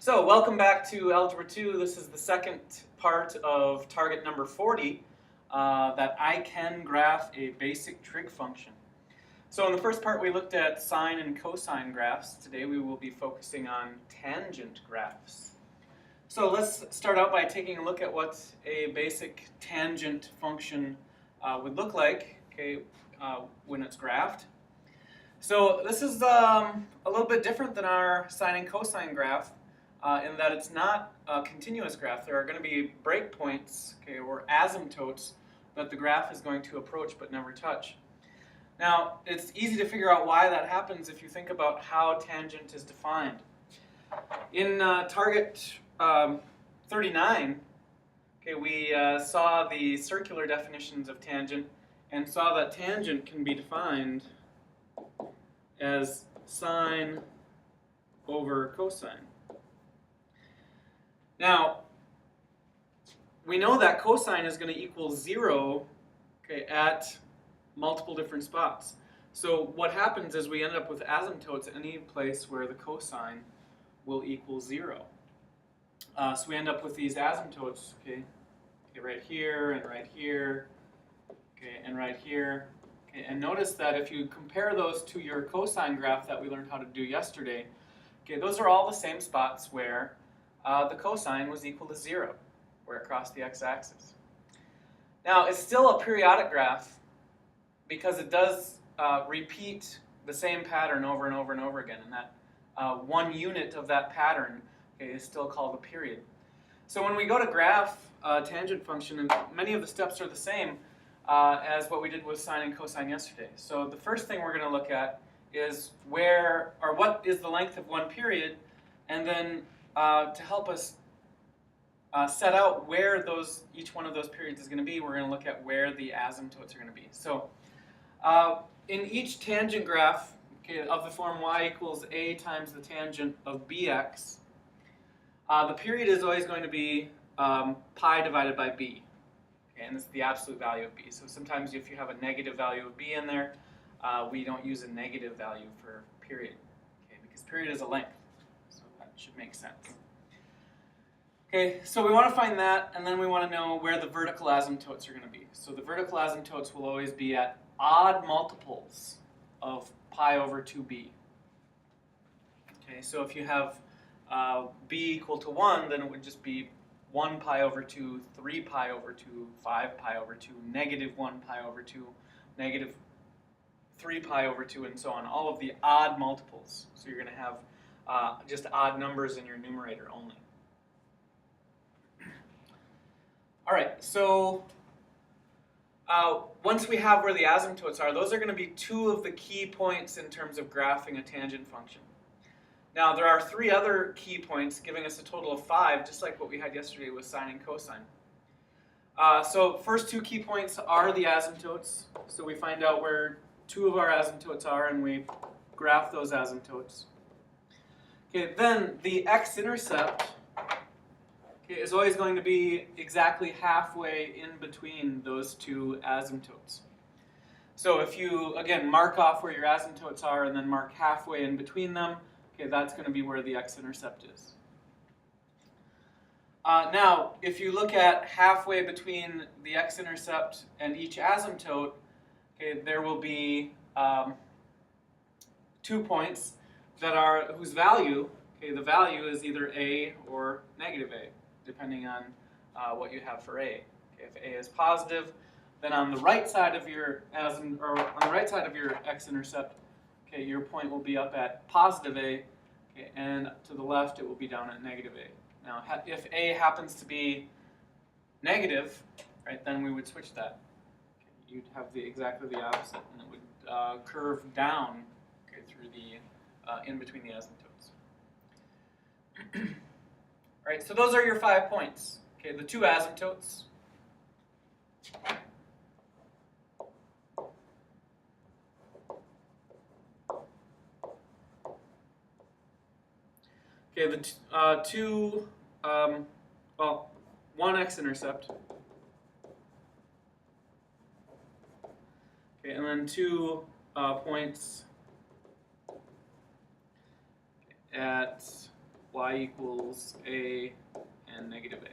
So welcome back to Algebra 2. This is the second part of target number 40, that I can graph a basic trig function. So in the first part we looked at sine and cosine graphs. Today we will be focusing on tangent graphs. So let's start out by taking a look at what a basic tangent function would look like, when it's graphed. So this is a little bit different than our sine and cosine graph. In that it's not a continuous graph. There are going to be breakpoints, or asymptotes that the graph is going to approach but never touch. Now, it's easy to figure out why that happens if you think about how tangent is defined. In target 39, we saw the circular definitions of tangent and saw that tangent can be defined as sine over cosine. Now, we know that cosine is going to equal 0 at multiple different spots. So what happens is we end up with asymptotes any place where the cosine will equal 0. So we end up with these asymptotes, right here and right here, and right here. And notice that if you compare those to your cosine graph that we learned how to do yesterday, those are all the same spots where the cosine was equal to 0, where it crossed the x-axis. Now, it's still a periodic graph because it does repeat the same pattern over and over and over again, and that one unit of that pattern is still called a period. So when we go to graph a tangent function, and many of the steps are the same as what we did with sine and cosine yesterday. So the first thing we're going to look at is what is the length of one period, and then to help us set out where each one of those periods is going to be, we're going to look at where the asymptotes are going to be. So in each tangent graph of the form y equals a times the tangent of bx, the period is always going to be pi divided by b. And this is the absolute value of b. So sometimes if you have a negative value of b in there, we don't use a negative value for period, because period is a length. Should make sense. So we want to find that, and then we want to know where the vertical asymptotes are going to be. So the vertical asymptotes will always be at odd multiples of pi over 2b. So if you have b equal to 1, then it would just be 1 pi over 2, 3 pi over 2, 5 pi over 2, negative 1 pi over 2, negative 3 pi over 2, and so on. All of the odd multiples. So you're going to have just odd numbers in your numerator only. All right, so once we have where the asymptotes are, those are going to be two of the key points in terms of graphing a tangent function. Now, there are three other key points giving us a total of 5, just like what we had yesterday with sine and cosine. So first two key points are the asymptotes. So we find out where two of our asymptotes are, and we graph those asymptotes. Then the x-intercept is always going to be exactly halfway in between those two asymptotes. So if you, again, mark off where your asymptotes are and then mark halfway in between them, that's going to be where the x-intercept is. Now, if you look at halfway between the x-intercept and each asymptote, there will be 2 points whose value, the value is either a or negative a, depending on what you have for a. If a is positive, then on the right side of your x-intercept, your point will be up at positive a, and to the left it will be down at negative a. Now, if a happens to be negative, then we would switch that. You'd have exactly the opposite, and it would curve down through the in between the asymptotes. All right, so those are your 5 points. The two asymptotes. One x-intercept. And then 2 points at y equals a and negative a.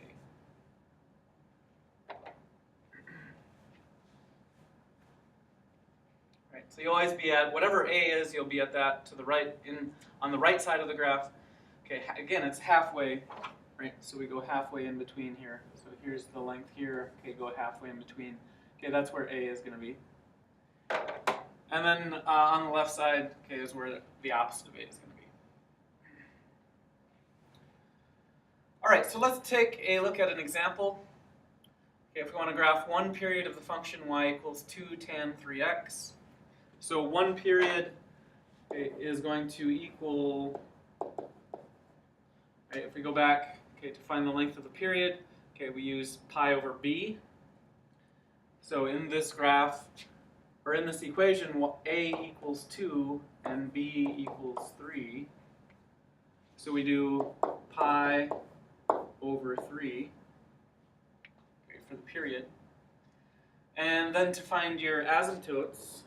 Right, so you always be at whatever a is, you'll be at that to the right, on the right side of the graph. Okay, again, it's halfway, right? So we go halfway in between here. So here's the length here. Okay, go halfway in between. Okay, that's where a is going to be. And then on the left side, okay, is where the opposite of a is going to be. All right, so let's take a look at an example. Okay, if we want to graph one period of the function y equals 2 tan 3x. So one period, okay, is going to equal, right, if we go back, okay, to find the length of the period, okay, we use pi over b. So in this graph, or in this equation, a equals 2 and b equals 3. So we do pi over 3, okay, for the period. And then to find your asymptotes,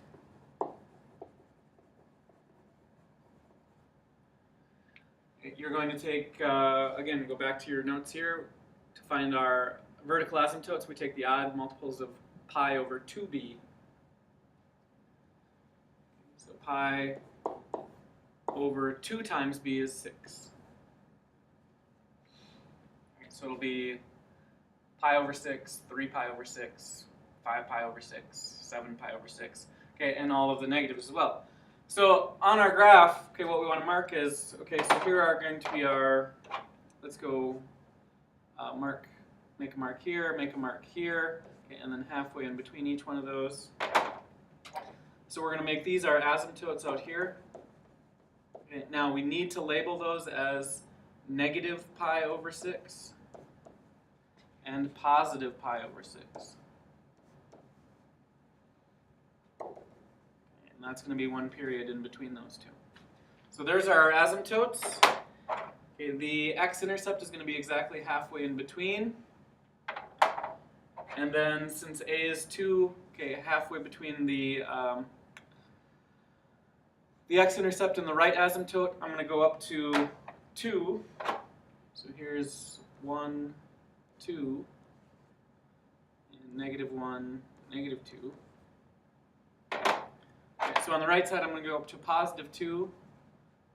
you're going to take, again, go back to your notes here. To find our vertical asymptotes, we take the odd multiples of pi over 2b. So pi over 2 times b is 6. So it'll be pi over 6, 3 pi over 6, 5 pi over 6, 7 pi over 6, okay, and all of the negatives as well. So on our graph, okay, what we want to mark is, okay, so here are going to be our, let's go make a mark here, make a mark here, okay, and then halfway in between each one of those. So we're going to make these our asymptotes out here. Okay, now we need to label those as negative pi over 6 and positive pi over 6. And that's going to be one period in between those two. So there's our asymptotes. Okay, the x-intercept is going to be exactly halfway in between. And then since a is 2, okay, halfway between the x-intercept and the right asymptote, I'm going to go up to 2. So here's 1, 2, and negative 1, negative 2. Okay, so on the right side, I'm going to go up to positive 2.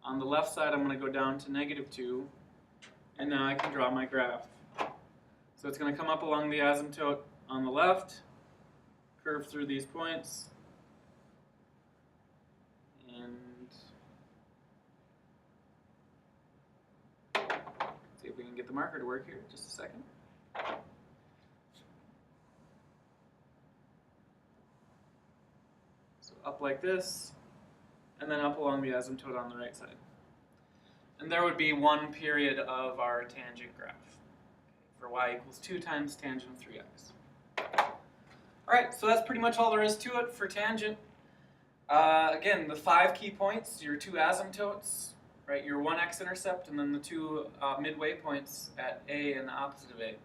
On the left side, I'm going to go down to negative 2. And now I can draw my graph. So it's going to come up along the asymptote on the left, curve through these points, and see if we can get the marker to work here. Just a second. So up like this, and then up along the asymptote on the right side. And there would be one period of our tangent graph for y equals 2 times tangent of 3x. Alright, so that's pretty much all there is to it for tangent. Again, the 5 key points, your 2 asymptotes, right, your 1 x-intercept, and then the 2 midway points at a and the opposite of a.